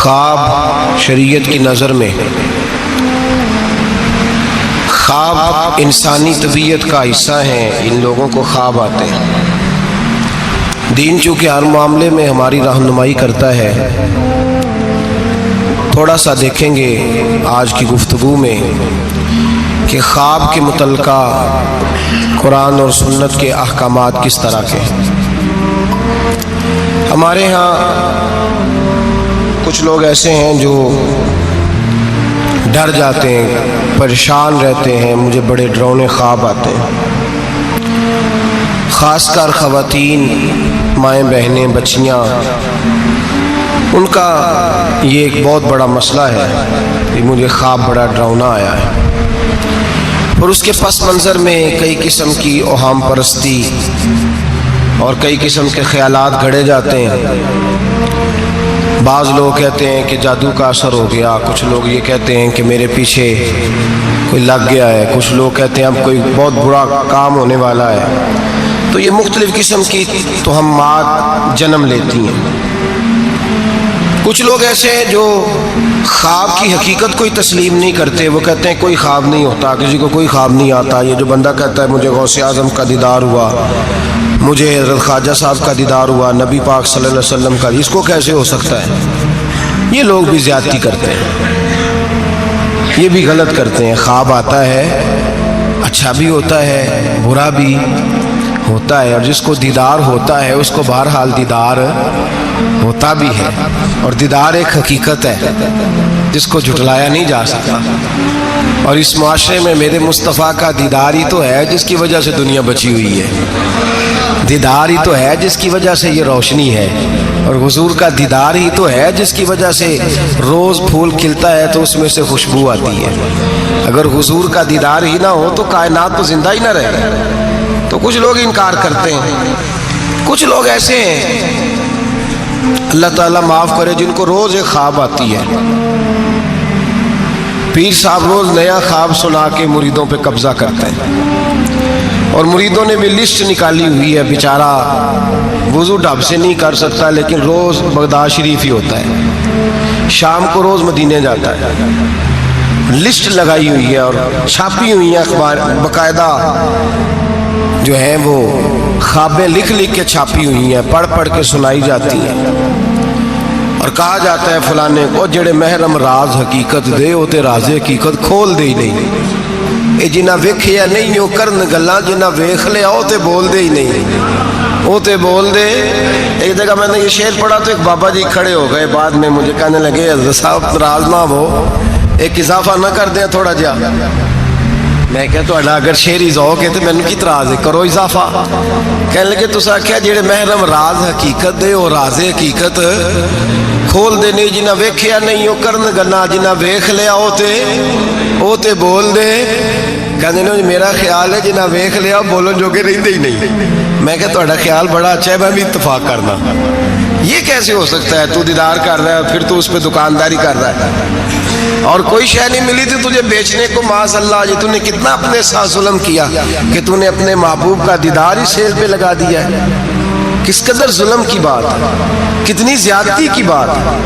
خواب شریعت کی نظر میں خواب انسانی طبیعت کا حصہ ہیں. ان لوگوں کو خواب آتے ہیں. دین چونکہ ہر معاملے میں ہماری رہنمائی کرتا ہے. تھوڑا سا دیکھیں گے آج کی گفتگو میں کہ خواب کے متعلقہ قرآن اور سنت کے احکامات کس طرح کے ہیں. ہمارے ہاں کچھ لوگ ایسے ہیں جو ڈر جاتے ہیں، پریشان رہتے ہیں، مجھے بڑے ڈراؤنے خواب آتے ہیں. خاص کر خواتین، مائیں بہنیں، بچیاں، ان کا یہ ایک بہت بڑا مسئلہ ہے کہ مجھے خواب بڑا ڈراؤنا آیا ہے. اور اس کے پس منظر میں کئی قسم کی اوہام پرستی اور کئی قسم کے خیالات گھڑے جاتے ہیں. بعض لوگ کہتے ہیں کہ جادو کا اثر ہو گیا، کچھ لوگ یہ کہتے ہیں کہ میرے پیچھے کوئی لگ گیا ہے، کچھ لوگ کہتے ہیں اب کوئی بہت برا کام ہونے والا ہے. تو یہ مختلف قسم کی توہمات جنم لیتی ہیں. کچھ لوگ ایسے ہیں جو خواب کی حقیقت کو ہی تسلیم نہیں کرتے. وہ کہتے ہیں کوئی خواب نہیں ہوتا، کسی کو کوئی خواب نہیں آتا. یہ جو بندہ کہتا ہے مجھے غوث اعظم کا دیدار ہوا، مجھے حضرت خواجہ صاحب کا دیدار ہوا، نبی پاک صلی اللہ علیہ وسلم کا، اس کو کیسے ہو سکتا ہے؟ یہ لوگ بھی زیادتی کرتے ہیں، یہ بھی غلط کرتے ہیں. خواب آتا ہے، اچھا بھی ہوتا ہے، برا بھی ہوتا ہے. اور جس کو دیدار ہوتا ہے اس کو بہرحال دیدار ہوتا بھی ہے. اور دیدار ایک حقیقت ہے جس کو جھٹلایا نہیں جا سکتا. اور اس معاشرے میں میرے مصطفیٰ کا دیدار ہی تو ہے جس کی وجہ سے دنیا بچی ہوئی ہے. دیدار ہی تو ہے جس کی وجہ سے یہ روشنی ہے. اور حضور کا دیدار ہی تو ہے جس کی وجہ سے روز پھول کھلتا ہے تو اس میں سے خوشبو آتی ہے. اگر حضور کا دیدار ہی نہ ہو تو کائنات تو زندہ ہی نہ رہے. تو کچھ لوگ انکار کرتے ہیں. کچھ لوگ ایسے ہیں، اللہ تعالیٰ معاف کرے، جن کو روز ایک خواب آتی ہے. پیر صاحب روز نیا خواب سنا کے مریدوں پہ قبضہ کرتے ہیں. اور مریدوں نے بھی لسٹ نکالی ہوئی ہے. بیچارہ وضو ڈھب سے نہیں کر سکتا لیکن روز بغداد شریف ہی ہوتا ہے، شام کو روز مدینے جاتا ہے. لسٹ لگائی ہوئی ہے اور چھاپی ہوئی ہیں اخبار، باقاعدہ جو ہیں وہ خوابیں لکھ لکھ کے چھاپی ہوئی ہیں، پڑھ پڑھ کے سنائی جاتی ہیں. اور کہا جاتا ہے فلانے کو جڑے محرم راز حقیقت دے وہ تے راز حقیقت کھول دے ہی نہیں. اے جنہ ویکھیا نہیں وہ کرن گلاں، جنہ ویکھ لیا وہ تے بول دے ہی نہیں، وہ تے بول دے. ایک جگہ میں نے یہ شعر پڑھا تو ایک بابا جی کھڑے ہو گئے، بعد میں مجھے کہنے لگے حضرت صاحب ناراض نہ ہو، ایک اضافہ نہ کر دیں تھوڑا جا. میں کہ تہاڈا اگر شعری ذوق ہے تو مینوں کی اعتراض ہے، کرو اضافہ. کہنے لگے تساں آکھیا جڑے محرم راز حقیقت دے وہ راز حقیقت کھول دے نہیں، جنہ ویکھیا نہیں وہ کرن گلاں، جنہ ویکھ لیا وہ تے بول دے. کہندے نے میرا خیال ہے جنہ ویکھ لیا بولن جوگے رہندے ہی نہیں. میں کہ تہاڈا خیال بڑا اچھا ہے، میں بھی اتفاق کرنا. یہ کیسے ہو سکتا ہے؟ تو دیدار کر رہا ہے پھر تو اس پہ دکانداری کر رہا ہے، اور کوئی شے نہیں ملی تھی تجھے بیچنے کو. معاذ اللہ، یہ تو نے کتنا اپنے ساتھ ظلم کیا کہ تو نے اپنے محبوب کا دیدار ہی سیل پہ لگا دیا ہے. کس قدر ظلم کی بات ہے، کتنی زیادتی کی بات ہے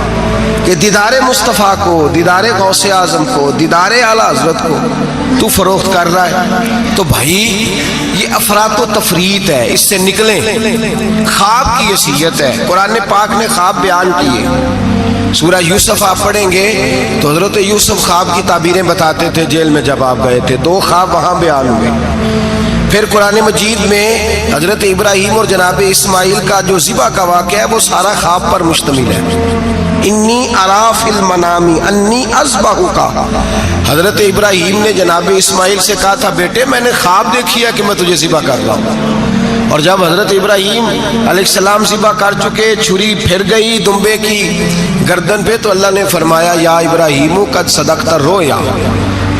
کہ دیدار مصطفیٰ کو، دیدار غوث اعظم کو، دیدار اعلیٰ حضرت کو تو فروخت کر رہا ہے. تو بھائی یہ افراط و تفریط ہے، اس سے نکلیں. خواب کی حیثیت ہے، قرآن پاک نے خواب بیان کیے. سورہ یوسف آپ پڑھیں گے تو حضرت یوسف خواب کی تعبیریں بتاتے تھے جیل میں جب آپ گئے تھے. 2 خواب وہاں بیان ہوئے. پھر قرآن مجید میں حضرت ابراہیم اور جناب اسماعیل کا جو ذبح کا واقعہ ہے وہ سارا خواب پر مشتمل ہے. انی ارا فی المنام انی اذبحک. حضرت ابراہیم نے جناب اسماعیل سے کہا تھا بیٹے میں نے خواب دیکھی ہے کہ میں تجھے ذبح کر رہا ہوں. اور جب حضرت ابراہیم علیہ السلام ذبح کر چکے، چھری پھر گئی دمبے کی گردن پہ، تو اللہ نے فرمایا یا ابراہیم قد صدقت الرؤیا،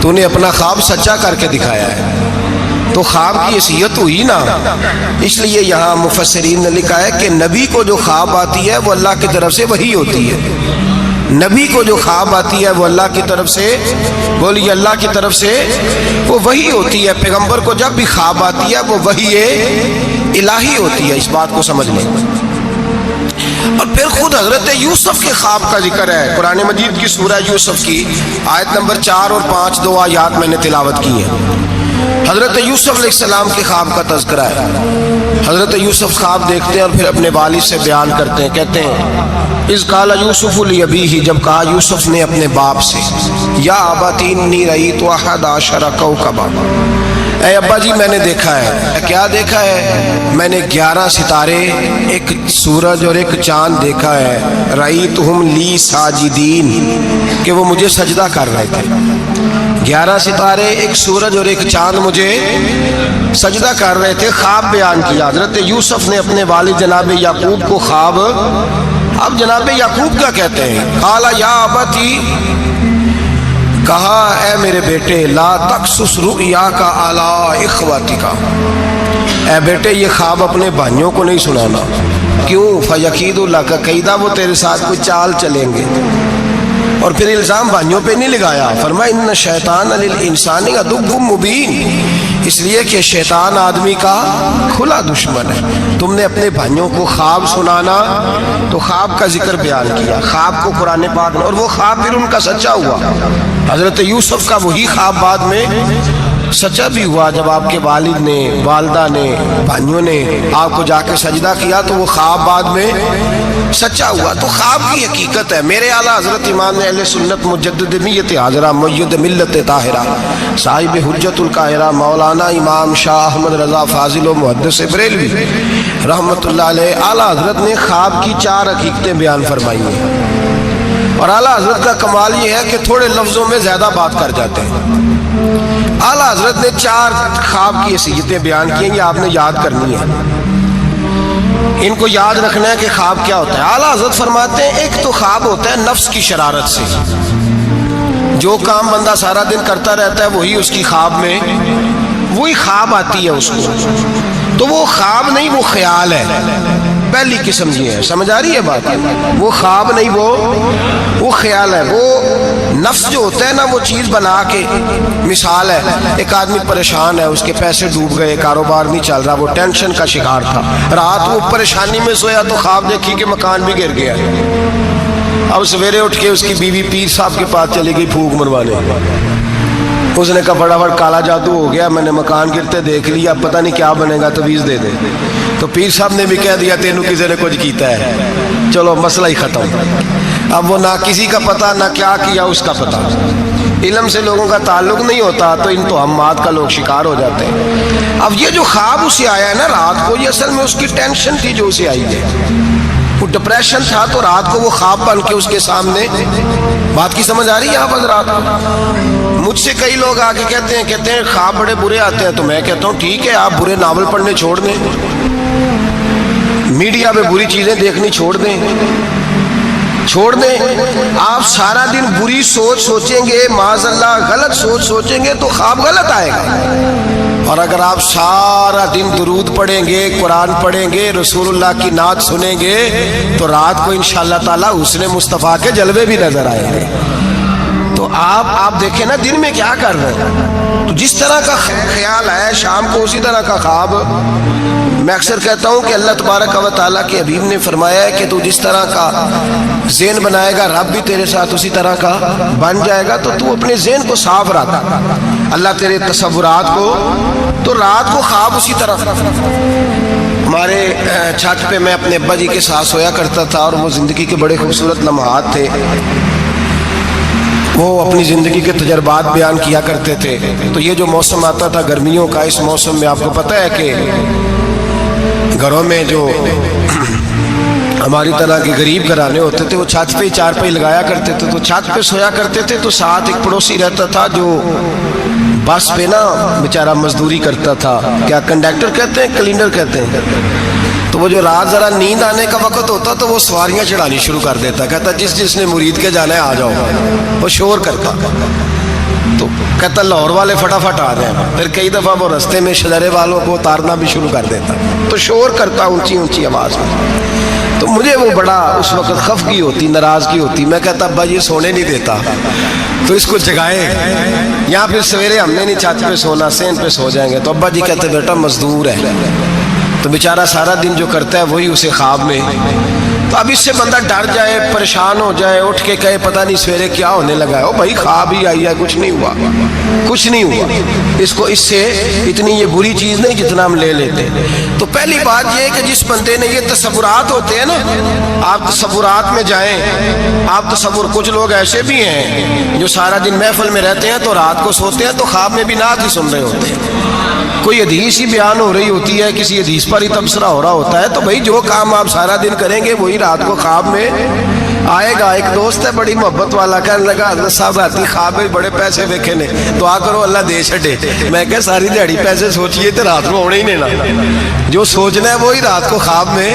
تو نے اپنا خواب سچا کر کے دکھایا ہے. تو خواب کی حیثیت ہوئی نا. اس لیے یہاں مفسرین نے لکھا ہے کہ نبی کو جو خواب آتی ہے وہ اللہ کی طرف سے وحی ہوتی ہے. نبی کو جو خواب آتی ہے وہ اللہ کی طرف سے، بولیے اللہ کی طرف سے وہ وحی ہوتی ہے. پیغمبر کو جب بھی خواب آتی ہے وہ وحی الہی ہوتی ہے. اس بات کو سمجھ لیں. اور پھر خود حضرت یوسف کے خواب کا ذکر ہے قرآن مجید کی سورہ یوسف کی آیت نمبر 4 اور 5 دو آیات میں نے تلاوت کی ہیں۔ حضرت یوسف علیہ السلام کے خواب کا تذکرہ ہے۔ حضرت یوسف خواب دیکھتے ہیں اور پھر اپنے والد سے بیان کرتے ہیں، کہتے ہیں اذ قال یوسف لابیہ، جب کہا یوسف نے اپنے باپ سے، یا ابت انی رأیت 11 کوکبا، اے ابا جی میں نے دیکھا ہے۔ کیا دیکھا ہے؟ میں نے 11 ستارے، ایک سورج اور ایک چاند دیکھا ہے۔ رأیتہم لی ساجدین، کہ وہ مجھے سجدہ کر رہے تھے۔ 11 ستارے، ایک سورج اور ایک چاند مجھے سجدہ کر رہے تھے۔ خواب بیان کیا حضرت یوسف نے اپنے والد جناب یعقوب کو خواب۔ اب جناب یعقوب کیا کہتے ہیں؟ قال یا ابتی، کہا اے میرے بیٹے، لا تقصص رؤیاک علی اخواتک، اے بیٹے یہ خواب اپنے بھائیوں کو نہیں سنانا۔ کیوں؟ فیکیدوا لک کیدا، وہ تیرے ساتھ کوئی چال چلیں گے۔ اور پھر الزام بھائیوں پہ نہیں لگایا، فرمایا ان شیطان للانسان عدو مبین، اس لیے کہ شیطان آدمی کا کھلا دشمن ہے۔ تم نے اپنے بھائیوں کو خواب سنانا، تو خواب کا ذکر بیان کیا، خواب کو قرآن پاک نے، اور وہ خواب پھر ان کا سچا ہوا۔ حضرت یوسف کا وہی خواب بعد میں سچا بھی ہوا، جب آپ کے والد نے، والدہ نے، بھائیوں نے آپ کو جا کے سجدہ کیا تو وہ خواب بعد میں سچا ہوا۔ تو خواب کی حقیقت ہے۔ میرے اعلیٰ حضرت امام اہل سنت مجدد نیت حاضرہ مؤید ملت طاہرہ صاحب حجت القاہرہ مولانا امام شاہ احمد رضا فاضل و محدث بریلوی رحمۃ اللہ علیہ، اعلیٰ حضرت نے خواب کی 4 حقیقتیں بیان فرمائی ہیں۔ اور اعلیٰ حضرت کا کمال یہ ہے کہ تھوڑے لفظوں میں زیادہ بات کر جاتے ہیں۔ اعلیٰ حضرت نے 4 خواب کی حیثیتیں بیان کی ہیں، یہ آپ نے یاد کرنی ہے، ان کو یاد رکھنا ہے کہ خواب کیا ہوتا ہے۔ اعلیٰ حضرت فرماتے ہیں ایک تو خواب ہوتا ہے نفس کی شرارت سے، جو کام بندہ سارا دن کرتا رہتا ہے وہی اس کی خواب میں، وہی خواب آتی ہے اس کو، تو وہ خواب نہیں وہ خیال ہے، پہلی قسم یہ ہے۔ سمجھ آ رہی ہے بات؟ وہ خواب نہیں وہ خیال ہے۔ وہ نفس جو ہوتا ہے نا، وہ چیز بنا کے، مثال ہے ایک آدمی پریشان ہے، اس کے پیسے ڈوب گئے، کاروبار نہیں چل رہا، وہ ٹینشن کا شکار تھا، رات وہ پریشانی میں سویا تو خواب دیکھی کہ مکان بھی گر گیا۔ اب سویرے اٹھ کے اس کی بیوی پیر صاحب کے پاس چلی گئی پھونک مروانے، اس نے کہا فٹافٹ کالا جادو ہو گیا، میں نے مکان گرتے دیکھ لیا، اب پتہ نہیں کیا بنے گا، تویز دے دے۔ تو پیر صاحب نے بھی کہہ دیا تینوں کسی نے کچھ کیتا ہے، چلو مسئلہ ہی ختم۔ اب وہ نہ کسی کا پتہ نہ کیا کیا اس کا پتہ، علم سے لوگوں کا تعلق نہیں ہوتا تو ان توہمات کا لوگ شکار ہو جاتے ہیں۔ اب یہ جو خواب اسے آیا ہے نا رات کو، یہ اصل میں اس کی ٹینشن تھی جو اسے آئی ہے، وہ ڈپریشن تھا، تو رات کو وہ خواب بن کے اس کے سامنے۔ بات کی سمجھ آ رہی ہے آپ حضرات؟ مجھ سے کئی لوگ آ کے کہتے ہیں خواب بڑے برے آتے ہیں، تو میں کہتا ہوں ٹھیک ہے، آپ برے ناول پڑھنے چھوڑ دیں، میڈیا پہ بری چیزیں دیکھنی چھوڑ دیں، آپ سارا دن بری سوچ سوچیں گے، معاذ اللہ غلط سوچ سوچیں گے تو خواب غلط آئے گا۔ اور اگر آپ سارا دن درود پڑھیں گے، قرآن پڑھیں گے، رسول اللہ کی نعت سنیں گے، تو رات کو انشاءاللہ تعالی حسن مصطفیٰ کے جلوے بھی نظر آئیں گے۔ تو آپ دیکھیں نا دن میں کیا کر رہے ہیں، تو جس طرح کا خیال ہے شام کو اسی طرح کا خواب۔ میں اکثر کہتا ہوں کہ اللہ تبارک و تعالیٰ کے حبیب نے فرمایا ہے کہ تو جس طرح کا ذہن بنائے گا رب بھی تیرے ساتھ اسی طرح کا بن جائے گا، تو اپنے ذہن کو صاف رکھ، اللہ تیرے تصورات کو، تو رات کو خواب اسی طرح۔ ہمارے چھت پہ میں اپنے ابا جی کے ساتھ سویا کرتا تھا، اور وہ زندگی کے بڑے خوبصورت لمحات تھے، وہ اپنی زندگی کے تجربات بیان کیا کرتے تھے۔ تو یہ جو موسم آتا تھا گرمیوں کا، اس موسم میں آپ کو پتہ ہے کہ گھروں میں جو ہماری طرح کے غریب گھرانے ہوتے تھے وہ چھت پہ ہی چارپائی لگایا کرتے تھے، تو چھت پہ سویا کرتے تھے، تو ساتھ ایک پڑوسی رہتا تھا جو بس پہ نا بیچارہ مزدوری کرتا تھا، کیا کنڈکٹر کہتے ہیں کلینڈر کہتے ہیں، تو وہ جو رات ذرا نیند آنے کا وقت ہوتا تو وہ سواریاں چڑھانی شروع کر دیتا، کہتا جس نے مرید کے جانا ہے آ جاؤ، وہ شور کرتا، تو کہتا لاہور والے فٹافٹ آ رہے ہیں، پھر کئی دفعہ وہ رستے میں شجرے والوں کو اتارنا بھی شروع کر دیتا، تو شور کرتا اونچی اونچی آواز میں۔ تو مجھے وہ بڑا اس وقت خفگی ہوتی، ناراضگی ہوتی، میں کہتا ابا یہ سونے نہیں دیتا، تو اس کو جگائے، یا پھر سویرے ہم نے نہیں چھت پہ سونا، سین پہ سو جائیں گے، تو ابا جی کہتے بیٹا مزدور ہے، تو بیچارہ سارا دن جو کرتا ہے وہی اسے خواب میں، تو اب اس سے بندہ ڈر جائے، پریشان ہو جائے، اٹھ کے کہے پتہ نہیں سویرے کیا ہونے لگا ہے، او بھائی خواب ہی آئی ہے، کچھ نہیں ہوا، کچھ نہیں ہوا۔ اس سے اتنی یہ بری چیز نہیں جتنا ہم لے لیتے۔ تو پہلی بات یہ ہے کہ جس بندے نے یہ تصورات ہوتے ہیں نا، آپ تصورات میں جائیں، آپ تصور، کچھ لوگ ایسے بھی ہیں جو سارا دن محفل میں رہتے ہیں تو رات کو سوتے ہیں تو خواب میں بھی نعت ہی سن رہے ہوتے ہیں، کوئی حدیث ہی بیان ہو رہی ہوتی ہے، کسی حدیث پر ہی تبصرہ ہو رہا ہوتا ہے، تو بھائی جو کام آپ سارا دن کریں گے وہی رات کو خواب میں آئے گا۔ ایک دوست ہے بڑی محبت والا، کہنے لگا حضرت صاحب راتی خواب میں بڑے پیسے ویکھے نے، دعا کرو اللہ دے چھڈے۔ میں کہ ساری دیہڑی پیسے سوچیے تو رات کو ہونے ہی نہیں نا، جو سوچنا ہے وہی رات کو خواب میں،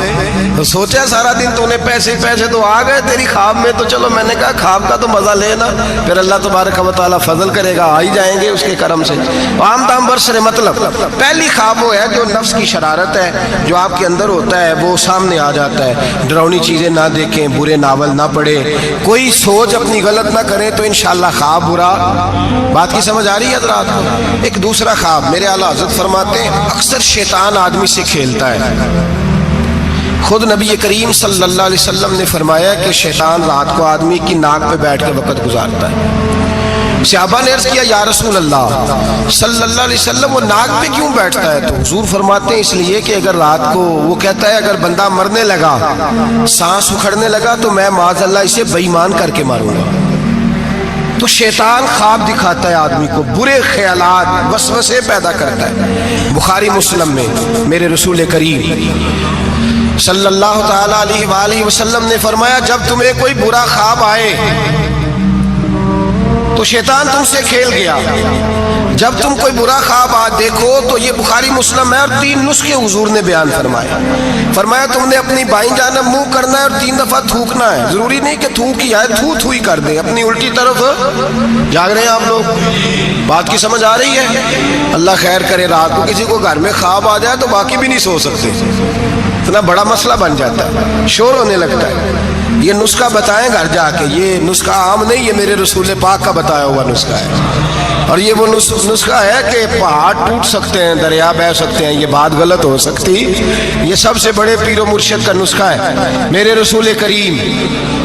تو سوچا سارا دن تو نے پیسے تو آ گئے تیری خواب میں، تو چلو میں نے کہا خواب کا تو مزہ لینا، پھر اللہ تبارک و تعالیٰ فضل کرے گا، آ ہی جائیں گے اس کے کرم سے۔ عام دام برسر مطلب پہلی خواب وہ ہے جو نفس کی شرارت ہے، جو آپ کے اندر ہوتا ہے وہ سامنے آ جاتا ہے۔ ڈراؤنی چیزیں نہ دیکھیں، برے ناول نہ پڑھیں، کوئی سوچ اپنی غلط نہ کریں تو انشاءاللہ خواب برا۔ بات کی سمجھ آ رہی ہے حضرات؟ ایک دوسرا خواب، میرے اعلیٰ حضرت فرماتے ہیں اکثر شیطان آدمی سے کھیلتا ہے۔ خود نبی کریم صلی اللہ علیہ وسلم نے فرمایا کہ شیطان رات کو آدمی کی ناک پہ بیٹھ کے وقت گزارتا ہے۔ صحابہ نے عرض کیا یا رسول اللہ صلی اللہ علیہ وسلم وہ ناک پہ کیوں بیٹھتا ہے؟ تو حضور فرماتے ہیں اس لیے کہ اگر رات کو، وہ کہتا ہے اگر بندہ مرنے لگا، سانس اکھڑنے لگا تو میں معاذ اللہ اسے بے ایمان کر کے ماروں گا۔ تو شیطان خواب دکھاتا ہے آدمی کو، برے خیالات، وسوسے پیدا کرتا ہے۔ بخاری مسلم میں میرے رسول کریم صلی اللہ تعالی علیہ وآلہ وسلم نے فرمایا جب تمہیں کوئی برا خواب آئے تو شیطان تم سے کھیل گیا، جب تم کوئی برا خواب دیکھو تو یہ بخاری مسلم ہے، اور 3 نسخے حضور نے بیان فرمایا تم نے اپنی بائیں جانب منہ کرنا ہے اور 3 دفعہ تھوکنا ہے، ضروری نہیں کہ تھوک ہی آئے، تھو ہی کر دیں، اپنی الٹی طرف جاگ رہے ہیں آپ لوگ؟ بات کی سمجھ آ رہی ہے؟ اللہ خیر کرے، رات کو کسی کو گھر میں خواب آ جائے تو باقی بھی نہیں سو سکتے، اتنا بڑا مسئلہ بن جاتا ہے، شور ہونے لگتا ہے۔ یہ نسخہ بتائیں گھر جا کے، یہ نسخہ عام نہیں، یہ میرے رسول پاک کا بتایا ہوا نسخہ ہے، اور یہ وہ نسخہ ہے کہ پہاڑ ٹوٹ سکتے ہیں، دریا بہہ سکتے ہیں، یہ بات غلط ہو سکتی، یہ سب سے بڑے پیر و مرشد کا نسخہ ہے۔ میرے رسول کریم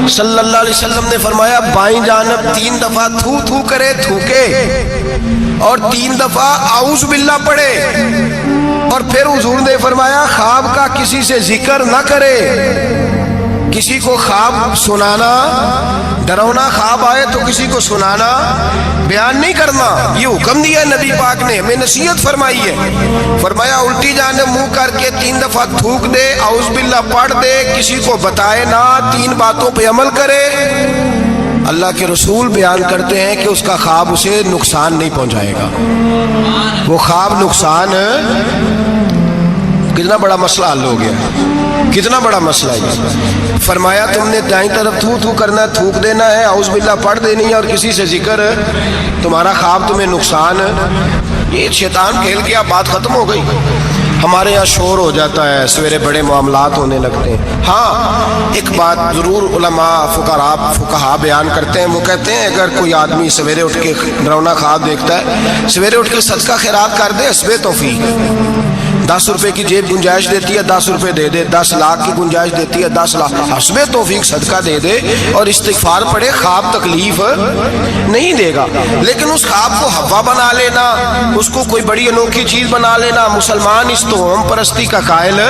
صلی اللہ علیہ وسلم نے فرمایا بائیں جانب 3 دفعہ تھو کرے، تھوکے، اور 3 دفعہ اعوذ باللہ پڑھے، اور پھر حضور نے فرمایا خواب کا کسی سے ذکر نہ کرے، کسی کو خواب سنانا، ڈراؤنا خواب آئے تو کسی کو سنانا، بیان نہیں کرنا، یہ حکم دیا نبی پاک نے، ہمیں نصیحت فرمائی ہے۔ فرمایا الٹی جانب منہ کر کے 3 دفعہ تھوک دے، اعوذ باللہ پڑھ دے، کسی کو بتائے نہ، 3 باتوں پہ عمل کرے۔ اللہ کے رسول بیان کرتے ہیں کہ اس کا خواب اسے نقصان نہیں پہنچائے گا، وہ خواب نقصان، کتنا بڑا مسئلہ حل ہو گیا، کتنا بڑا مسئلہ ہے۔ فرمایا تم نے دائیں طرف تھو کرنا ہے، تھوک دینا ہے، اعوذ باللہ پڑھ دینی ہے، اور کسی سے ذکر، تمہارا خواب تمہیں نقصان، یہ شیطان کھیل کے اب بات ختم ہو گئی۔ ہمارے یہاں شور ہو جاتا ہے، سویرے بڑے معاملات ہونے لگتے ہیں۔ ہاں ایک بات ضرور علماء فقہا بیان کرتے ہیں، وہ کہتے ہیں اگر کوئی آدمی سویرے اٹھ کے ڈراؤنا خواب دیکھتا ہے، سویرے اٹھ کے صدقہ خیرات کر دے، حسب توفیق، 10 روپے کی جیب گنجائش دیتی ہے 10 روپے دے دے، 10 لاکھ کی گنجائش دیتی ہے 10 لاکھ، حسب توفیق صدقہ دے دے اور استغفار پڑھے، خواب تکلیف نہیں دے گا۔ لیکن اس خواب کو ہوا بنا لینا، اس کو کوئی بڑی انوکھی چیز بنا لینا، مسلمان اس توہم پرستی کا قائل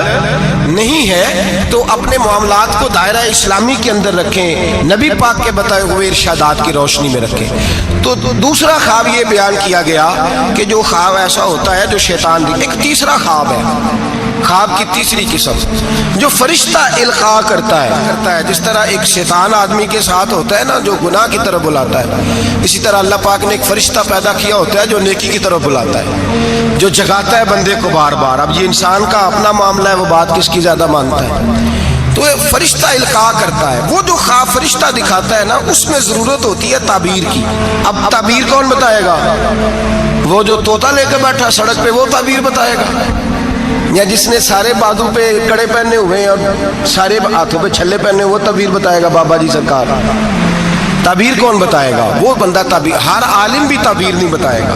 نہیں ہے، تو اپنے معاملات کو دائرہ اسلامی کے اندر رکھیں، نبی پاک کے بتائے ہوئے ارشادات کی روشنی میں رکھیں۔ تو دوسرا خواب یہ بیان کیا گیا کہ جو خواب ایسا ہوتا ہے جو شیطان دی۔ ایک تیسرا خواب ہے، خواب کی تیسری قسم جو فرشتہ القاء کرتا ہے، جس طرح ایک شیطان آدمی کے ساتھ ہوتا ہے نا جو گناہ کی طرف بلاتا ہے، اسی طرح اللہ پاک نے ایک فرشتہ پیدا کیا ہوتا ہے جو نیکی کی طرف بلاتا ہے، جو جگاتا ہے بندے کو بار بار۔ اب یہ انسان کا اپنا معاملہ ہے، وہ بات کس کی زیادہ مانتا ہے، تو فرشتہ القاء کرتا ہے۔ وہ جو خواب فرشتہ دکھاتا ہے نا، اس میں ضرورت ہوتی ہے تعبیر کی۔ اب تعبیر کون بتائے گا؟ وہ جو طوطا لے کے بیٹھا سڑک پہ، وہ تعبیر بتائے گا، یا جس نے سارے بازو پہ کڑے پہنے ہوئے ہیں اور سارے ہاتھوں پہ چھلے پہنے، وہ تعبیر بتائے گا بابا جی سرکار؟ تعبیر کون بتائے گا؟ وہ بندہ تعبیر، ہر عالم بھی تعبیر نہیں بتائے گا،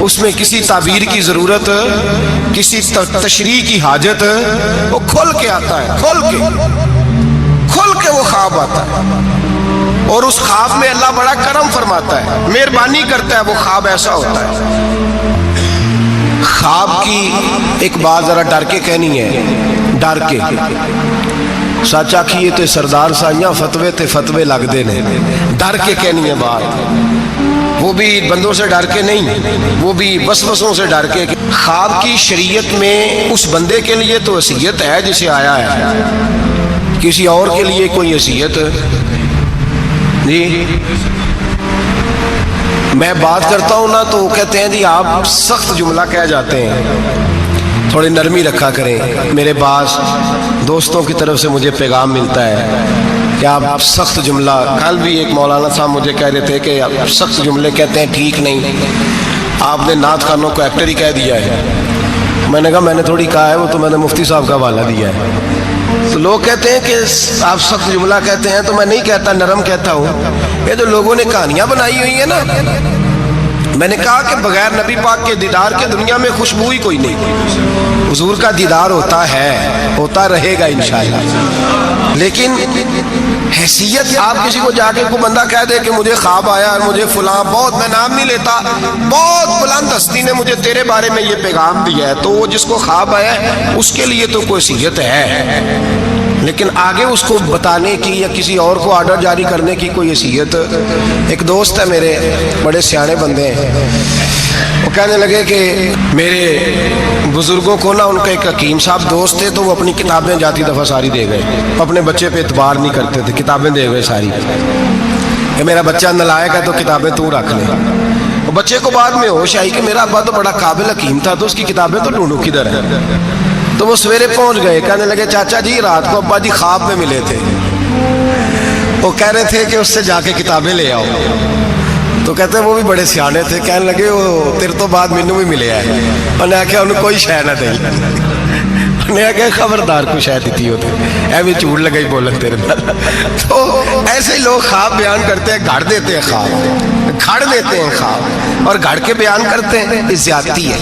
اس میں کسی تعبیر کی ضرورت، کسی تشریح کی حاجت، وہ کھل کے آتا ہے، کھل کے وہ خواب آتا ہے، اور اس خواب میں اللہ بڑا کرم فرماتا ہے، مہربانی کرتا ہے، وہ خواب ایسا ہوتا ہے۔ خواب کی ایک بات ذرا ڈر کے کہنی ہے، ڈر کے سچ آکھیے تے سردار سائیاں فتوے تے فتوے لگ دے نے، ڈر کے کہنی ہے بات، وہ بھی بندوں سے ڈر کے نہیں، وہ بھی وسوسوں سے ڈر کے۔ خواب کی شریعت میں اس بندے کے لیے تو وصیت ہے جسے آیا ہے، کسی اور کے لیے کوئی وصیت جی۔ میں بات کرتا ہوں نا تو کہتے ہیں جی آپ سخت جملہ کہہ جاتے ہیں، تھوڑی نرمی رکھا کریں۔ میرے بعض دوستوں کی طرف سے مجھے پیغام ملتا ہے کہ آپ سخت جملہ، کل بھی ایک مولانا صاحب مجھے کہہ رہے تھے کہ آپ سخت جملے کہتے ہیں، ٹھیک نہیں، آپ نے نعت خوانوں کو ایکٹر ہی کہہ دیا ہے۔ میں نے کہا میں نے تھوڑی کہا ہے، وہ تو میں نے مفتی صاحب کا حوالہ دیا ہے۔ تو لوگ کہتے ہیں کہ آپ سخت جملہ کہتے ہیں، تو میں نہیں کہتا، نرم کہتا ہوں۔ یہ تو لوگوں نے کہانیاں بنائی ہوئی ہیں نا، میں نے کہا کہ بغیر نبی پاک کے دیدار کے دنیا میں خوشبو ہی کوئی نہیں۔ حضور کا دیدار ہوتا ہے، ہوتا رہے گا انشاءاللہ، لیکن حیثیت آپ کسی کو جا کے کوئی بندہ کہہ دے کہ مجھے خواب آیا اور مجھے فلاں، بہت، میں نام نہیں لیتا، بہت بلند ہستی نے مجھے تیرے بارے میں یہ پیغام دیا ہے، تو وہ جس کو خواب آیا ہے اس کے لیے تو کوئی حیثیت ہے، لیکن آگے اس کو بتانے کی یا کسی اور کو آرڈر جاری کرنے کی کوئی حیثیت۔ ایک دوست ہے میرے، بڑے سیانے بندے ہیں، وہ کہنے لگے کہ میرے بزرگوں کو نا، ان کا ایک حکیم صاحب دوست تھے، تو وہ اپنی کتابیں جاتی دفعہ ساری دے گئے، اپنے بچے پہ اعتبار نہیں کرتے تھے، کتابیں دے گئے ساری کہ میرا بچہ نالائق ہے تو کتابیں تو رکھ لے۔ وہ بچے کو بعد میں ہوش آئی کہ میرا ابا تو بڑا قابل حکیم تھا، تو اس کی کتابیں تو ڈھونڈوں کدھر ہیں۔ تو وہ سویرے پہنچ گئے، کہنے لگے چاچا جی رات کو ابا جی خواب میں ملے تھے، وہ کہہ رہے تھے کہ اس سے جا کے کتابیں لے آؤ۔ تو کہتے ہیں وہ بھی بڑے سیانے تھے، کہنے لگے وہ تیرے تو بعد مینوں بھی ملے ہے۔ انہیں آخیا انہوں کوئی شے نہ دئی، انہیں آخیا خبردار کوئی شے دیتی ہوتے، اے بھی جھوٹ لگا ہی بولن تیرے نال۔ تو ایسے ہی لوگ خواب بیان کرتے ہیں، گھڑ دیتے ہیں خواب، گھڑ دیتے ہیں خواب، اور گھڑ کے بیان کرتے ہیں، یہ زیادتی ہے۔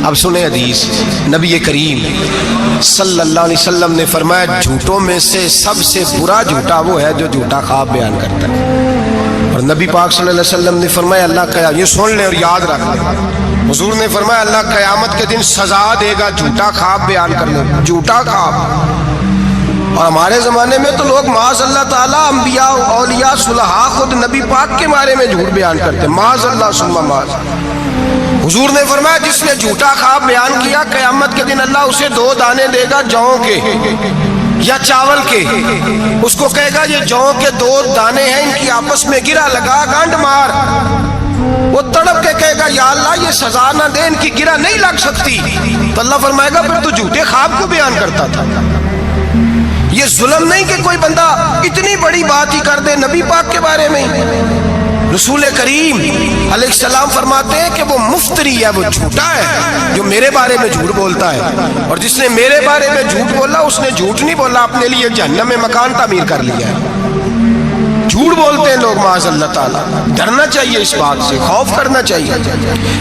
اب سنیں حدیث، نبی کریم صلی اللہ علیہ وسلم نے فرمایا جھوٹوں میں سے سب سے برا جھوٹا وہ ہے جو جھوٹا خواب بیان کرتا ہے۔ اور نبی پاک صلی اللہ علیہ وسلم نے فرمایا اللہ کا، یہ سن لیں اور یاد رکھ لیں، حضور نے فرمایا اللہ قیامت کے دن سزا دے گا جھوٹا خواب بیان کرنے، جھوٹا خواب۔ اور ہمارے زمانے میں تو لوگ معاذ اللہ تعالیٰ انبیاء، اولیاء، صلحاء خود نبی پاک کے بارے میں جھوٹ بیان کرتے ہیں، معاذ اللہ ثم معاذ۔ حضور نے فرمایا جس نے جھوٹا خواب بیان کیا، قیامت کے دن اللہ اسے 2 دانے دے گا جوں کے یا چاول کے، اس کو کہے گا یہ جوں کے 2 دانے ہیں، ان کی آپس میں گرا لگا، گانڈ مار۔ وہ تڑپ کے کہے گا یا اللہ یہ سزا نہ دے، ان کی گرا نہیں لگ سکتی، تو اللہ فرمائے گا پھر تو جھوٹے خواب کو بیان کرتا تھا۔ یہ ظلم نہیں کہ کوئی بندہ اتنی بڑی بات ہی کر دے نبی پاک کے بارے میں۔ رسول کریم علیہ السلام فرماتے ہیں کہ وہ مفتری ہے، وہ جھوٹا ہے جو میرے بارے میں جھوٹ بولتا ہے، اور جس نے میرے بارے میں جھوٹ بولا اس نے جھوٹ نہیں بولا، اپنے لیے جہنم میں مکان تعمیر کر لیا ہے۔ جھوٹ بولتے ہیں لوگ معاذ اللہ تعالیٰ، ڈرنا چاہیے اس بات سے، خوف کرنا چاہیے۔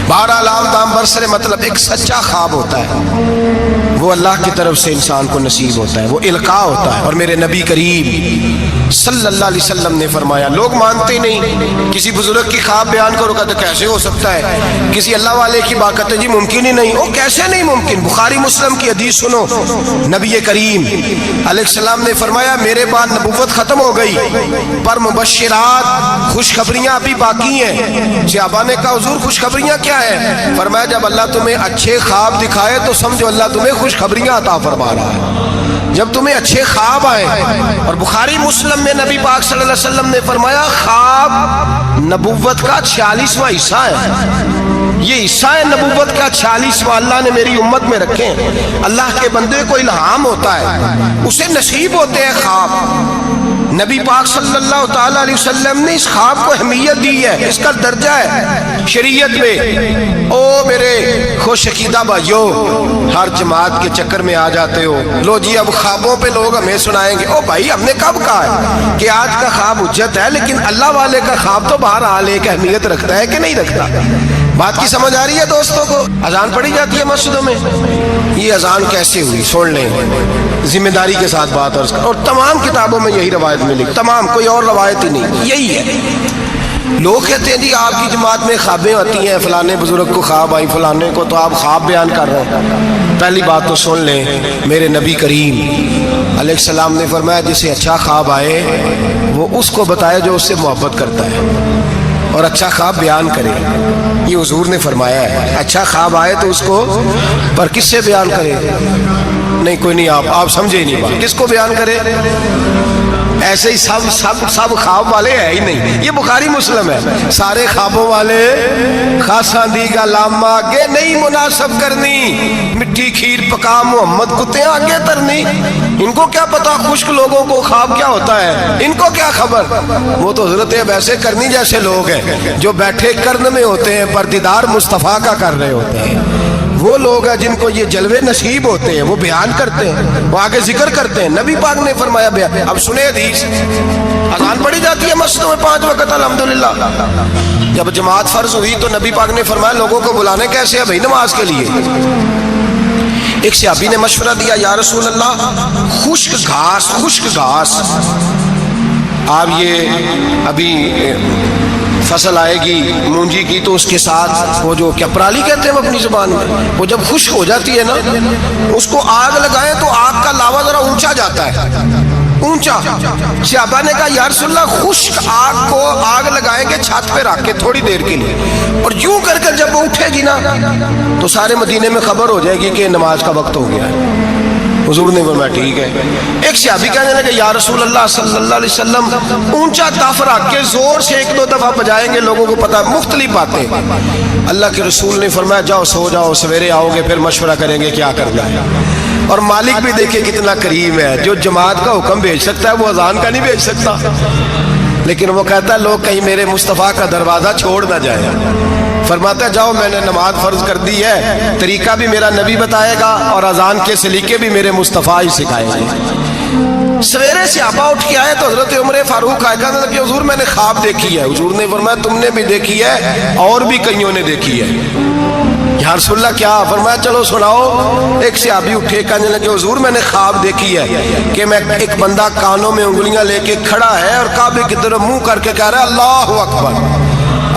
بہرحال دام برسر مطلب ایک سچا خواب ہوتا ہے، وہ اللہ کی طرف سے انسان کو نصیب ہوتا ہے، وہ القاء ہوتا ہے۔ اور میرے نبی کریم صلی اللہ علیہ وسلم نے فرمایا، لوگ مانتے نہیں، کسی بزرگ کی خواب بیان کرو کہتے کیسے ہو سکتا ہے، کسی اللہ والے کی بات کرتے جی ممکن ہی نہیں، وہ کیسے نہیں ممکن؟ بخاری مسلم کی حدیث سنو، نبی کریم علیہ السلام نے فرمایا میرے بعد نبوت ختم ہو گئی، پر مبشرات خوشخبریاں ابھی باقی ہیں۔ صحابہ نے کہا حضور خوشخبریاں کیا ہیں؟ فرمایا جب اللہ تمہیں اچھے خواب دکھائے تو سمجھو اللہ تمہیں خوشخبریاں عطا فرما رہا ہے، جب تمہیں اچھے خواب آئے۔ اور بخاری مسلم میں نبی پاک صلی اللہ علیہ وسلم نے فرمایا خواب نبوت کا 46واں حصہ ہے، یہ حصہ ہے نبوت کا 46واں، اللہ نے میری امت میں رکھے ہیں۔ اللہ کے بندے کو الہام ہوتا ہے، اسے نصیب ہوتے ہیں خواب۔ نبی پاک صلی اللہ تعالیٰ علیہ وسلم نے اس خواب کو اہمیت دی ہے، اس کا درجہ ہے شریعت میں۔ او میرے خوش عقیدہ بھائیو، ہر جماعت کے چکر میں آ جاتے ہو، لو جی اب خوابوں پہ لوگ ہمیں سنائیں گے۔ او بھائی ہم نے کب کہا ہے کہ آج کا خواب حجت ہے، لیکن اللہ والے کا خواب تو بہرحال ایک اہمیت رکھتا ہے کہ نہیں رکھتا؟ بات کی سمجھ آ رہی ہے دوستوں کو؟ اذان پڑھی جاتی ہے مسجدوں میں، یہ اذان کیسے ہوئی سن لیں، ذمہ داری کے ساتھ بات اور تمام کتابوں میں یہی روایت ملی، تمام، کوئی اور روایت ہی نہیں، یہی ہے۔ لوگ کہتے ہیں جی آپ کی جماعت میں خوابیں آتی ہیں، فلانے بزرگ کو خواب آئی، فلانے کو، تو آپ خواب بیان کر رہے ہیں۔ پہلی بات تو سن لیں، میرے نبی کریم علیہ السلام نے فرمایا جسے اچھا خواب آئے وہ اس کو بتائے جو اس سے محبت کرتا ہے، اور اچھا خواب بیان کرے، یہ حضور نے فرمایا ہے۔ اچھا خواب آئے تو اس کو، پر کس سے بیان کرے؟ نہیں کوئی نہیں، آپ سمجھے نہیں بات، کس کو بیان کرے؟ ایسے ہی سب خواب والے ہیں ہی نہیں، یہ بخاری مسلم ہے، سارے خوابوں والے خاصاں دی گا لاما آگے نہیں مناسب کرنی، مٹھی کھیر پکا محمد کتے آگے ترنی۔ ان کو کیا پتا خشک لوگوں کو خواب کیا ہوتا ہے، ان کو کیا خبر؟ وہ تو حضرت ویسے کرنی جیسے لوگ ہیں جو بیٹھے کرن میں ہوتے ہیں پر دیدار مصطفیٰ کا کر رہے ہوتے ہیں۔ وہ لوگ ہیں جن کو یہ جلوے نصیب ہوتے ہیں، وہ بیان کرتے ہیں، وہ آگے ذکر کرتے ہیں۔ نبی پاک نے فرمایا بیان۔ اب سنیں حدیث، اذان پڑھی جاتی ہے مسجدوں میں 5 وقت الحمدللہ۔ جب جماعت فرض ہوئی تو نبی پاک نے فرمایا لوگوں کو بلانے کیسے ہیں بھائی نماز کے لیے؟ ایک صحابی نے مشورہ دیا، یا رسول اللہ خشک گھاس، آپ یہ ابھی فصل آئے گی مونجی کی تو اس کے ساتھ وہ جو کیا پرالی کہتے ہیں ہم اپنی زبان میں، وہ جب خشک ہو جاتی ہے نا اس کو آگ لگائیں تو آگ کا لاوا ذرا اونچا جاتا ہے، اونچا۔ صحابہ نے کہا یا رسول اللہ خشک آگ کو آگ لگائیں گے چھت پہ رکھ کے تھوڑی دیر کے لیے، اور یوں کر کر جب وہ اٹھے گی نا تو سارے مدینے میں خبر ہو جائے گی کہ نماز کا وقت ہو گیا ہے۔ حضور نے فرمایا ٹھیک ہے۔ ایک صحابی کہنے لگے یا رسول اللہ صلی اللہ علیہ وسلم اونچا دف رکھ کے زور سے 1-2 دفعہ بجائیں گے، لوگوں کو پتا، مختلف باتیں۔ اللہ کے رسول نے فرمایا جاؤ سو جاؤ، سویرے آؤ گے پھر مشورہ کریں گے کیا کر جائے۔ اور مالک بھی دیکھیں کتنا کریم ہے، جو جماعت کا حکم بھیج سکتا ہے وہ اذان کا نہیں بھیج سکتا، لیکن وہ کہتا ہے لوگ کہیں میرے مصطفیٰ کا دروازہ چھوڑ نہ جائے۔ فرماتا ہے جاؤ میں نے نماز فرض کر دی ہے، طریقہ بھی میرا نبی بتائے گا اور اذان کے سلیقے بھی میرے مصطفیٰ ہی سکھائے گا۔ سویرے صحابہ اٹھ کے آئے تو حضرت عمر فاروق آئے، کہنے لگے حضور میں نے خواب دیکھی ہے۔ حضور نے فرمایا تم نے بھی دیکھی ہے اور بھی کئیوں نے دیکھی ہے۔ یا رسول اللہ کیا؟ فرمایا چلو سناؤ۔ ایک صحابی اٹھے کہنے لگے حضور میں نے خواب دیکھی ہے کہ میں ایک بندہ کانوں میں انگلیاں لے کے کھڑا ہے اور کعبے کی طرف منہ کر کے کہہ رہا ہے اللہ اکبر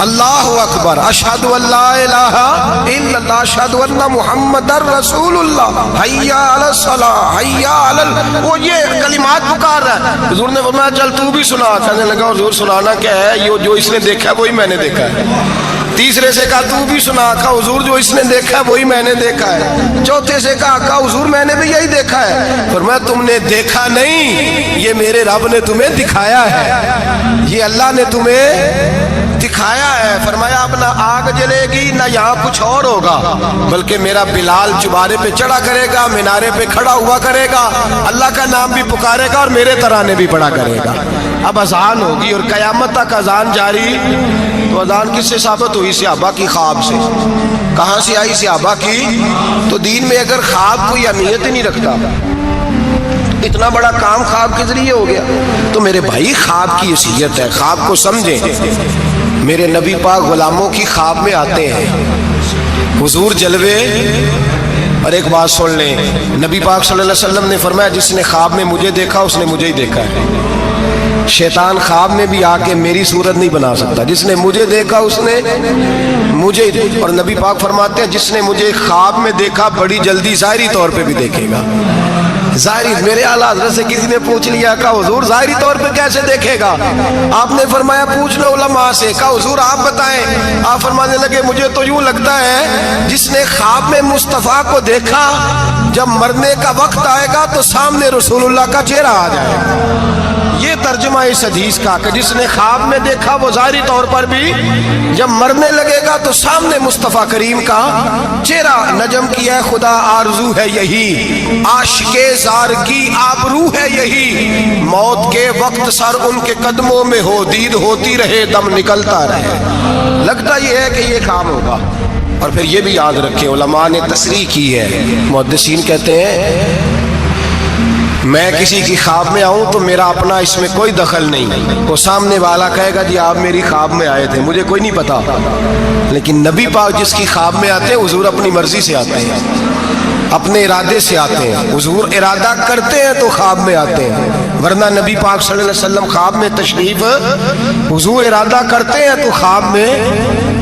اللہ اکبر، اشہد ان لا الہ الا اللہ، اشہد ان محمد رسول اللہ، حی علی الصلاۃ، حی علی وہ یہ کلمات پکار رہا ہے۔ حضور نے فرمایا چل تو بھی سنا۔ کہنے لگا حضور سنانا کیا ہے؟ یہ جو اس نے دیکھا ہے وہی میں نے دیکھا ہے۔ تیسرے سے کہا تو بھی سنا۔ کہا حضور جو اس نے دیکھا ہے وہی میں نے دیکھا ہے۔ چوتھے سے کہا حضور میں نے بھی یہی دیکھا ہے۔ فرمایا تم نے دیکھا نہیں، یہ میرے رب نے تمہیں دکھایا ہے، یہ اللہ نے تمہیں دکھایا ہے۔ فرمایا اب نہ آگ جلے گی نہ یہاں کچھ اور ہوگا، بلکہ میرا بلال چبارے پہ چڑھا کرے گا، مینارے پہ کھڑا ہوا کرے گا، اللہ کا نام بھی پکارے گا اور میرے ترانے بھی پڑھا کرے گا۔ اب اذان ہوگی اور قیامت تک اذان جاری۔ تو اذان کس سے ثابت ہوئی؟ صحابہ کی خواب سے۔ کہاں سے آئی صحابہ کی؟ تو دین میں اگر خواب کوئی اہمیت ہی نہیں رکھتا، اتنا بڑا کام خواب کے ذریعے ہو گیا، تو میرے بھائی خواب کی حیثیت ہے، خواب کو سمجھیں۔ میرے نبی پاک غلاموں کی خواب میں آتے ہیں، حضور جلوے۔ اور ایک بات سن لیں، نبی پاک صلی اللہ علیہ وسلم نے فرمایا جس نے خواب میں مجھے دیکھا اس نے مجھے ہی دیکھا ہے۔ شیطان خواب میں بھی آ کے میری صورت نہیں بنا سکتا، جس نے مجھے دیکھا اس نے مجھے ہی دیکھا۔ اور نبی پاک فرماتے ہیں جس نے مجھے خواب میں دیکھا بڑی جلدی ظاہری طور پہ بھی دیکھے گا۔ ظاہری، میرے اعلیٰ حضرت سے کسی نے پوچھ لیا، کہا حضور ظاہری طور پہ کیسے دیکھے گا؟ آپ نے فرمایا پوچھ لو علماء سے۔ کہا حضور آپ بتائیں۔ آپ فرمانے لگے مجھے تو یوں لگتا ہے جس نے خواب میں مصطفیٰ کو دیکھا جب مرنے کا وقت آئے گا تو سامنے رسول اللہ کا چہرہ آ جائے گا۔ یہ ترجمہ اس حدیث کا کہ جس نے خواب میں دیکھا وہ ظاہری طور پر بھی جب مرنے لگے گا تو سامنے مصطفیٰ کریم کا چہرہ۔ نجم کی ہے خدا آرزو ہے یہی، عاشق زار کی آبرو ہے یہی، موت کے وقت سر ان کے قدموں میں ہو، دید ہوتی رہے دم نکلتا رہے۔ لگتا یہ ہے کہ یہ کام ہوگا۔ اور پھر یہ بھی یاد رکھیں علماء نے تصریح کی ہے، محدثین کہتے ہیں میں کسی کی خواب میں آؤں تو میرا اپنا اس میں کوئی دخل نہیں. وہ سامنے والا کہے گا جی آپ میری خواب میں آئے تھے, مجھے کوئی نہیں پتا. لیکن نبی پاک جس کی خواب میں آتے ہیں حضور اپنی مرضی سے آتے ہیں, اپنے ارادے سے آتے ہیں. حضور ارادہ کرتے ہیں تو خواب میں آتے ہیں, ورنہ نبی پاک صلی اللہ علیہ وسلم خواب میں تشریف, حضور ارادہ کرتے ہیں تو خواب میں,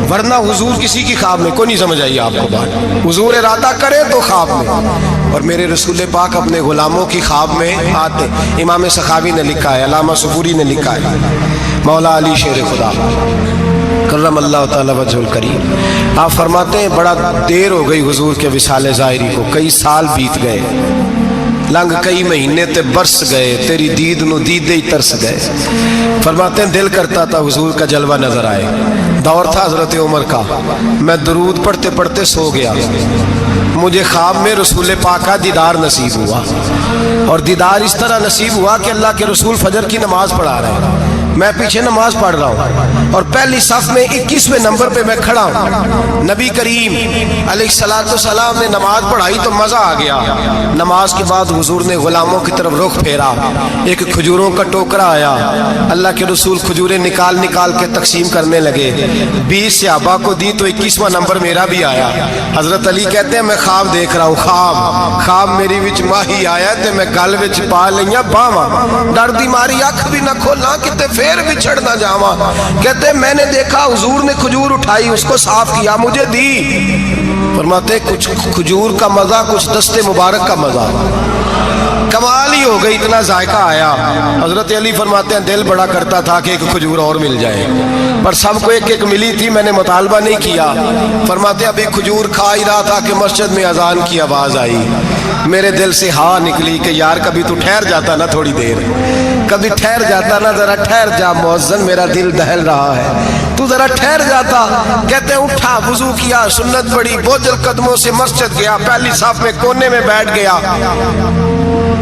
ورنہ حضور کسی کی خواب میں کوئی نہیں. سمجھ آئیے آپ کو بات, حضور ارادہ کرے تو خواب میں. اور میرے رسول پاک اپنے غلاموں کی خواب میں آتے. امام سخاوی نے لکھا ہے, علامہ صبوری نے لکھا ہے, مولا علی شیر خدا کرم اللہ تعالی وجہ الکریم, آپ فرماتے ہیں بڑا دیر ہو گئی حضور کے وصال ظاہری کو, کئی سال بیت گئے, لنگ کئی مہینے تے برس گئے, تیری دید نو دیدے ہی ترس گئے. فرماتے ہیں دل کرتا تھا حضور کا جلوہ نظر آئے. دور تھا حضرت عمر کا, میں درود پڑھتے پڑھتے سو گیا. مجھے خواب میں رسول پاک کا دیدار نصیب ہوا, اور دیدار اس طرح نصیب ہوا کہ اللہ کے رسول فجر کی نماز پڑھا رہے ہیں, میں پیچھے نماز پڑھ رہا ہوں, اور پہلی صف میں 21ویں نمبر پہ میں کھڑا ہوں. نبی کریم علیہ الصلوۃ والسلام نے نماز پڑھائی تو مزہ آ گیا. نماز کے بعد حضور نے غلاموں کی طرف رخ پھیرا, ایک کھجوروں کا ٹوکرا آیا, اللہ کے رسول کھجوریں نکال نکال کے تقسیم کرنے لگے. 20 صحابہ کو دی تو 21واں نمبر میرا بھی آیا. حضرت علی کہتے ہیں میں خواب دیکھ رہا ہوں, خواب میری وچ ماہی آیا تے میں گل وچ پا لئیاں باواں, ڈر دی ماری اکھ بھی نہ کھولاں کتے پھر بچھڑ نہ جاواں. کہتے ہیں میں نے دیکھا حضور نے کھجور اٹھائی, اس کو صاف کیا, مجھے دی. فرماتے کچھ کھجور کا مزہ, کچھ دست مبارک کا مزہ, کمال ہی ہو گئی, اتنا ذائقہ آیا. حضرت علی فرماتے ہیں دل بڑا کرتا تھا کہ ایک کھجور اور مل جائے, پر سب کو ایک ایک ملی تھی, میں نے مطالبہ نہیں کیا. فرماتے ابھی کھجور کھا ہی رہا تھا کہ مسجد میں اذان کی آواز آئی. میرے دل سے ہاں نکلی کہ یار کبھی تو ٹھہر جاتا نا, تھوڑی دیر کبھی ٹھہر جاتا نا, ذرا ٹھہر جا مؤذن, میرا دل دہل رہا ہے, تو ذرا ٹھہر جاتا. کہتے ہیں اٹھا, وضو کیا, سنت پڑھی, بوجھل قدموں سے مسجد گیا, پہلی صف میں کونے میں بیٹھ گیا.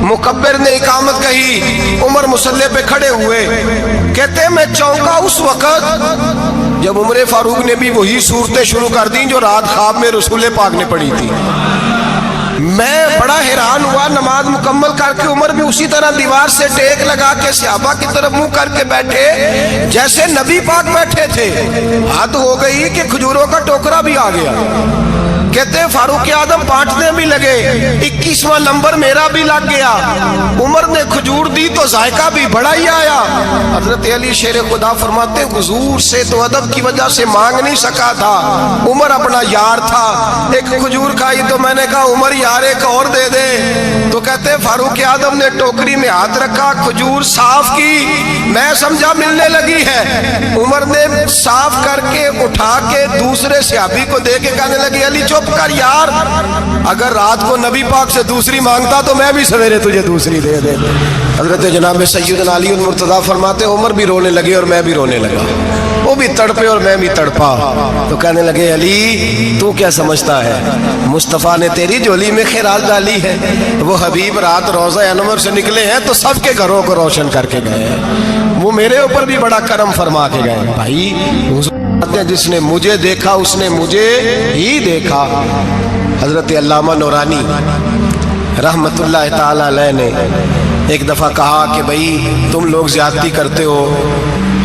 مکبر نے اقامت کہی, عمر مصلی پہ کھڑے ہوئے. کہتے ہیں میں چونکا اس وقت جب عمر فاروق نے بھی وہی صورتیں شروع کر دیں جو رات خواب میں رسول پاک نے پڑھی تھی. میں بڑا حیران ہوا, نماز مکمل کر کے عمر بھی اسی طرح دیوار سے ٹیک لگا کے صحابہ کی طرف منہ کر کے بیٹھے جیسے نبی پاک بیٹھے تھے. حد ہو گئی کہ کھجوروں کا ٹوکرا بھی آ گیا. کہتے ہیں فاروق اعظم بانٹنے بھی لگے, 21واں نمبر میرا بھی لگ گیا. عمر نے کھجور دی تو ذائقہ بھی بڑا ہی آیا. حضرت علی شیر خدا فرماتے حضور سے تو ادب کی وجہ سے مانگ نہیں سکا تھا, عمر اپنا یار تھا. ایک کھجور کھائی تو میں نے کہا عمر یار ایک اور دے دے, تو کہتے ہیں فاروق اعظم نے ٹوکری میں ہاتھ رکھا, کھجور صاف کی, میں سمجھا ملنے لگی ہے. عمر نے صاف کر کے اٹھا کے دوسرے صحابی کو دے کے کہنے لگی علی چپ کر یار, اگر رات کو نبی پاک سے دوسری مانگتا تو میں بھی سویرے تجھے دوسری دے دے. حضرت جناب سیدنا علی المرتضیٰ فرماتے عمر بھی رونے لگے اور میں بھی رونے لگا, وہ بھی تڑپے اور میں بھی تڑپا. تو کہنے لگے علی تو کیا سمجھتا ہے, مصطفیٰ نے تیری جھولی میں خیرات ڈالی ہے. وہ حبیب رات روضہ انور سے نکلے ہیں تو سب کے گھروں کو روشن کر کے گئے ہیں, وہ میرے اوپر بھی بڑا کرم فرما کے گئے. بھائی جس نے مجھے دیکھا اس نے مجھے ہی دیکھا. حضرت علامہ نورانی رحمت اللہ تعالی علیہ نے ایک دفعہ کہا کہ بھائی تم لوگ زیادتی کرتے ہو,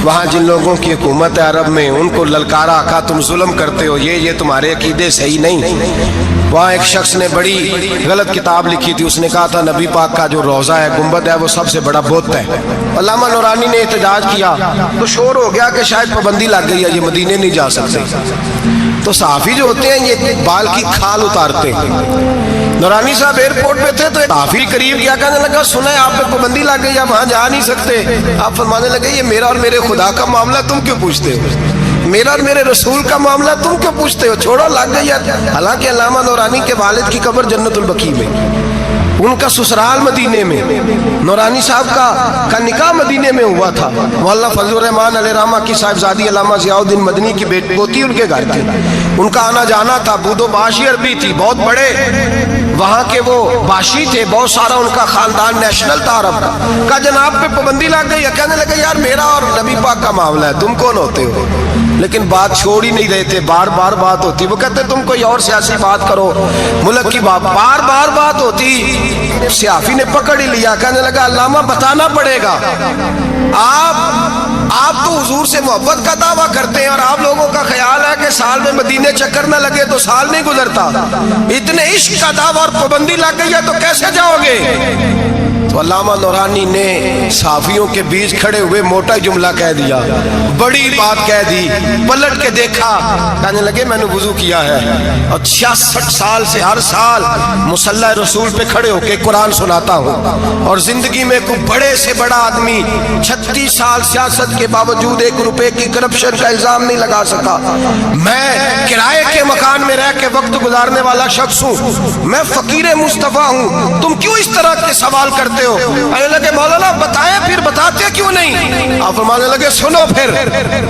وہاں جن لوگوں کی حکومت ہے عرب میں ان کو للکارا, کہا تم ظلم کرتے ہو, یہ تمہارے عقیدے صحیح نہیں. وہاں ایک شخص نے بڑی غلط کتاب لکھی تھی, اس نے کہا تھا نبی پاک کا جو روضہ ہے گنبد ہے وہ سب سے بڑا بت ہے. علامہ نورانی نے احتجاج کیا تو شور ہو گیا کہ شاید پابندی لگ گئی ہے, یہ مدینے نہیں جا سکتے. تو صحافی جو ہوتے ہیں یہ بال کی کھال اتارتے ہیں. نورانی صاحب ایئرپورٹ پہ تھے تو صحافی قریب کیا, کہنے لگا سنا ہے آپ پہ پابندی لگ گئی, آپ وہاں جا نہیں سکتے. آپ فرمانے لگے یہ میرا اور میرے خدا کا معاملہ تم کیوں پوچھتے ہو, میرا اور میرے رسول کا معاملہ تم کیوں پوچھتے ہو, چھوڑو لگ گئی. حالانکہ علامہ نورانی کے والد کی قبر جنت البقیع میں, ان کا سسرال مدینے میں, نورانی صاحب کا نکاح مدینے میں ہوا تھا. مولانا فضل الرحمان علیہ رحمہ کی صاحبزادی علامہ ضیاء الدین مدنی کی پوتی ان کے گھر تھی, ان کا آنا جانا تھا. بودو باشی عربی تھی, بہت بڑے وہاں کے وہ باشی تھے, بہت سارا ان کا خاندان نیشنل تھا عرب کا. کہا جناب پہ پابندی لگ گئی. کہنے لگے یار میرا اور نبی پاک کا معاملہ ہے, تم کون ہوتے ہو. لیکن بات چھوڑ ہی نہیں رہے تھے، بار بار بات ہوتی، وہ کہتے تم کوئی اور سیاسی بات کرو، ملک کی بات، بار بار بات ہوتی، صحافی نے پکڑ ہی لیا، کہنے لگا علامہ بتانا پڑے گا، آپ تو حضور سے محبت کا دعویٰ کرتے ہیں اور آپ لوگوں کا خیال ہے کہ سال میں مدینے چکر نہ لگے تو سال نہیں گزرتا، اتنے عشق کا دعویٰ اور پابندی لگ گئی ہے تو کیسے جاؤ گے؟ تو علامہ نورانی نے صحافیوں کے بیچ کھڑے ہوئے موٹا جملہ کہہ دیا، بڑی بات کہہ دی، پلٹ کے دیکھا، کہنے لگے میں نے وضو کیا ہے اور 66 سال سے ہر سال مصلی رسول پہ کھڑے ہو کے قرآن سناتا ہوں، اور زندگی میں کوئی بڑے سے بڑا آدمی 36 سال سیاست کے باوجود 1 روپے کی کرپشن کا الزام نہیں لگا سکا، میں کرائے کے مکان میں رہ کے وقت گزارنے والا شخص ہوں، میں فقیر مصطفیٰ ہوں، تم کیوں اس طرح کے سوال کرتے ہو؟ کہنے لگے مولانا بتائیں، پھر بتاتے کیوں نہیں؟ آپ فرمانے لگے سنو پھر،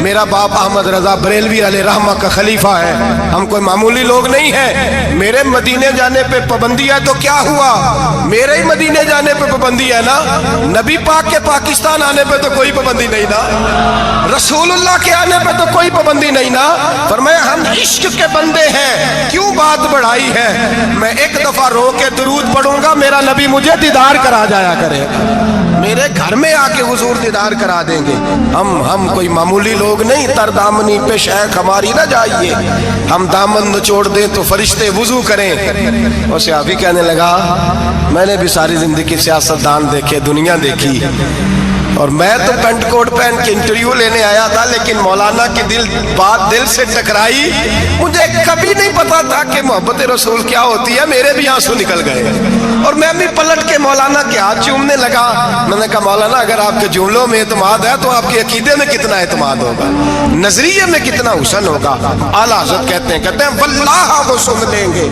میرا باپ احمد رضا بریلوی علیہ رحمہ کا خلیفہ ہے، ہم کوئی معمولی لوگ نہیں ہیں، میرے مدینے جانے پہ پابندی ہے تو کیا ہوا؟ میرے ہی مدینے جانے پہ پابندی ہے نا، نبی پاک کے پاکستان آنے پہ تو کوئی پابندی نہیں نا، رسول اللہ کے آنے پہ تو کوئی پابندی نہیں نا۔ فرمایا ہم عشق کے بندے ہیں، کیوں بات بڑھائی ہے؟ میں ایک دفعہ رو کے درود پڑھوں گا، میرا نبی مجھے دیدار کرا جایا کرے، میرے گھر میں آ کے حضور دیدار کرا دیں گے، ہم کوئی معمولی لوگ نہیں، تر دامنی پہ شیخ ہماری نہ جائیے، ہم دامن نچوڑ دیں تو فرشتے وضو کریں۔ اور صحافی کہنے لگا میں نے بھی ساری زندگی سیاستدان دیکھے، دنیا دیکھی، اور میں تو پینٹ کوٹ پہن کے انٹرویو لینے آیا تھا، لیکن مولانا کی بات دل سے ٹکرائی، مجھے کبھی نہیں پتا تھا کہ محبت رسول کیا ہوتی ہے، میرے بھی آنسو نکل گئے، اور میں بھی پلٹ کے مولانا کے ہاتھ چومنے لگا۔ میں نے کہا مولانا اگر آپ کے جملوں میں اعتماد ہے تو آپ کے عقیدے میں کتنا اعتماد ہوگا، نظریے میں کتنا حسن ہوگا۔ اعلیٰ حضرت کہتے ہیں واللہ وہ سن لیں گے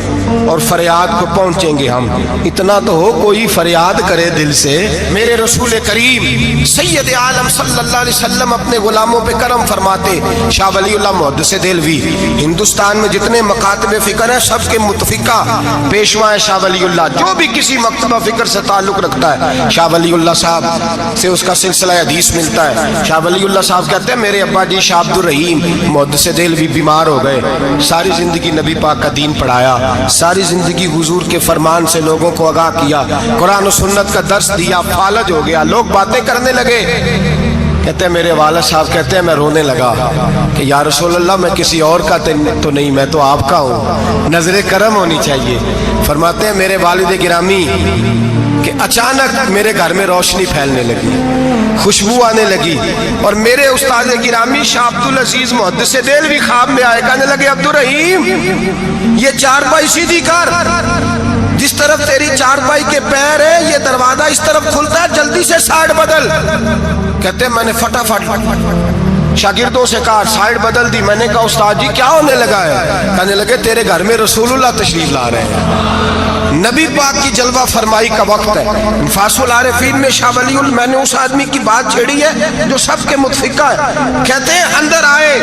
اور فریاد کو پہنچیں گے ہم، اتنا تو ہو کوئی فریاد کرے دل سے۔ میرے رسول کریم سید عالم صلی اللہ علیہ وسلم اپنے غلاموں پہ کرم فرماتے۔ شاہ ولی اللہ محدث دہلوی ہندوستان میں جتنے مکاتب فکر ہیں سب کے متفقہ پیشوا ہے شاہ ولی اللہ، جو بھی کسی مکتبہ فکر سے تعلق رکھتا ہے شاہ ولی اللہ صاحب سے اس کا سلسلہ حدیث ملتا ہے۔ شاہ ولی اللہ صاحب کہتے ہیں میرے ابا جی شاہ عبد الرحیم محدث دہلوی بیمار ہو گئے، ساری زندگی نبی پاک کا دین پڑھایا، ساری زندگی حضور کے فرمان سے لوگوں کو آگاہ کیا، قرآن و سنت کا درس دیا، فالج ہو گیا، لوگ باتیں کرنے لگے۔ کہتے ہیں میرے والد صاحب کہتے ہیں میں رونے لگا کہ یا رسول اللہ میں کسی اور کا تو نہیں، میں تو آپ کا ہوں، نظر کرم ہونی چاہیے۔ فرماتے ہیں میرے والد گرامی کہ اچانک میرے گھر میں روشنی پھیلنے لگی، خوشبو آنے لگی، اور میرے استاد گرامی شاہ عبد العزیز محدث دہلوی خواب میں آئے، کہنے لگے عبد الرحیم یہ چارپائی سیدھی کر، جس طرف تیری چارپائی کے پیر ہے یہ دروازہ اس طرف کھلتا ہے، جلدی سے سائیڈ بدل۔ کہتے ہیں میں نے فٹافٹ شاگردوں سے کہا سائیڈ بدل دی۔ میں نے کہا استاد جی کیا ہونے لگا ہے؟ کہنے لگے تیرے گھر میں رسول اللہ تشریف لا رہے ہیں، نبی پاک کی جلوہ فرمائی کا وقت ہے۔ انفاس العارفین میں شاہ ولی اللہ میں نے اس آدمی کی بات چھیڑی ہے جو سب کے متفقہ ہے۔ کہتے ہیں اندر آئے،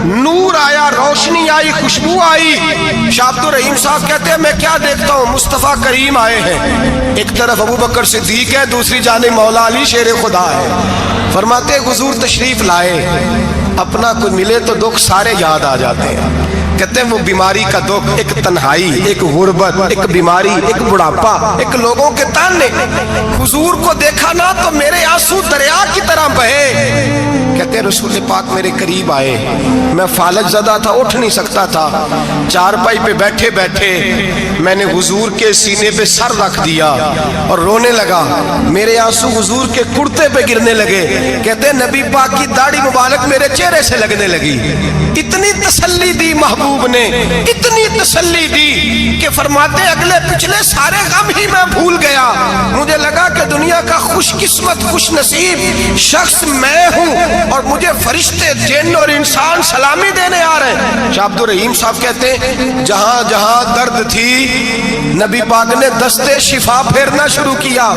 نور آیا، روشنی آئی، خوشبو آئی۔ شاہ عبد الرحیم صاحب کہتے ہیں میں کیا دیکھتا ہوں، مصطفیٰ کریم آئے ہیں، ایک طرف ابو بکر صدیق ہے، دوسری جانب مولا علی شیر خدا ہے۔ فرماتے حضور تشریف لائے، اپنا کوئی ملے تو دکھ سارے یاد آ جاتے ہیں۔ کہتے ہیں وہ بیماری کا دکھ، ایک تنہائی، ایک غربت، ایک بیماری، ایک بڑھاپا، ایک لوگوں کے تانے، حضور کو دیکھا نا تو میرے آنسو دریا کی طرح بہے۔ کہتے ہیں رسول پاک میرے قریب آئے، میں فالج زدہ تھا، اٹھ نہیں سکتا تھا، چارپائی پہ بیٹھے بیٹھے میں نے حضور کے سینے پہ سر رکھ دیا اور رونے لگا، میرے آنسو حضور کے کرتے پہ گرنے لگے۔ کہتے ہیں نبی پاک کی داڑھی مبارک میرے چہرے سے لگنے لگی۔ اتنی تسلی دی محبوب نے، اتنی تسلی دی کہ فرماتے اگلے پچھلے سارے غم ہی میں بھول گیا، مجھے لگا کہ دنیا کا خوش قسمت خوش نصیب شخص میں ہوں اور مجھے فرشتے جن اور انسان سلامی دینے آ رہے ہیں۔ شاہ عبد الرحیم صاحب کہتے ہیں جہاں جہاں درد تھی نبی پاک نے دستے شفا پھیرنا شروع کیا۔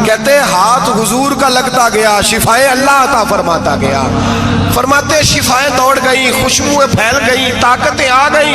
کہتے ہیں ہاتھ حضور کا لگتا گیا، شفائیں اللہ عطا فرماتا گیا۔ فرماتے شفائیں دوڑ گئی، خوشبوئیں پھیل گئی، طاقتیں آ گئی۔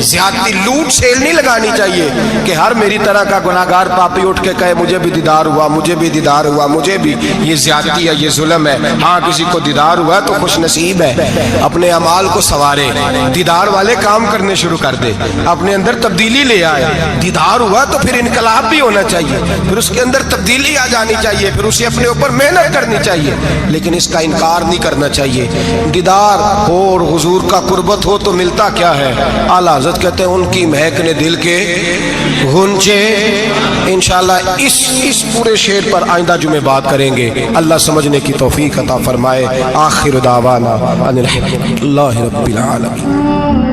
زیادتی لوٹ سیل نہیں لگانی چاہیے کہ ہر میری طرح کا گناہگار پاپی اٹھ کے کہے مجھے بھی دیدار ہوا، مجھے بھی دیدار ہوا، مجھے بھی۔ یہ زیادتی ہے، یہ ظلم ہے۔ ہاں کسی کو دیدار ہوا تو خوش نصیب ہے، اپنے اعمال کو سنوارے، دیدار والے کام کرنے شروع کر دے، اپنے اندر تبدیلی لے آئے۔ دیدار ہوا تو پھر انقلاب بھی ہونا چاہیے، پھر اس کے اندر تبدیلی آ جانی چاہیے، پھر اسے اپنے اوپر محنت کرنی چاہیے، لیکن اس کا انکار نہیں کرنا چاہیے۔ دیدار ہو اور حضور کا قربت ہو تو ملتا کیا ہے؟ اعلیٰ حضرت کہتے ہیں ان کی مہک نے دل کے غنچے۔ انشاءاللہ اس پورے شعر پر آئندہ جمعے بات کریں گے۔ اللہ سمجھنے کی توفیق عطا فرمائے۔ آخر دعوانا ان الحمد للہ رب العالمین۔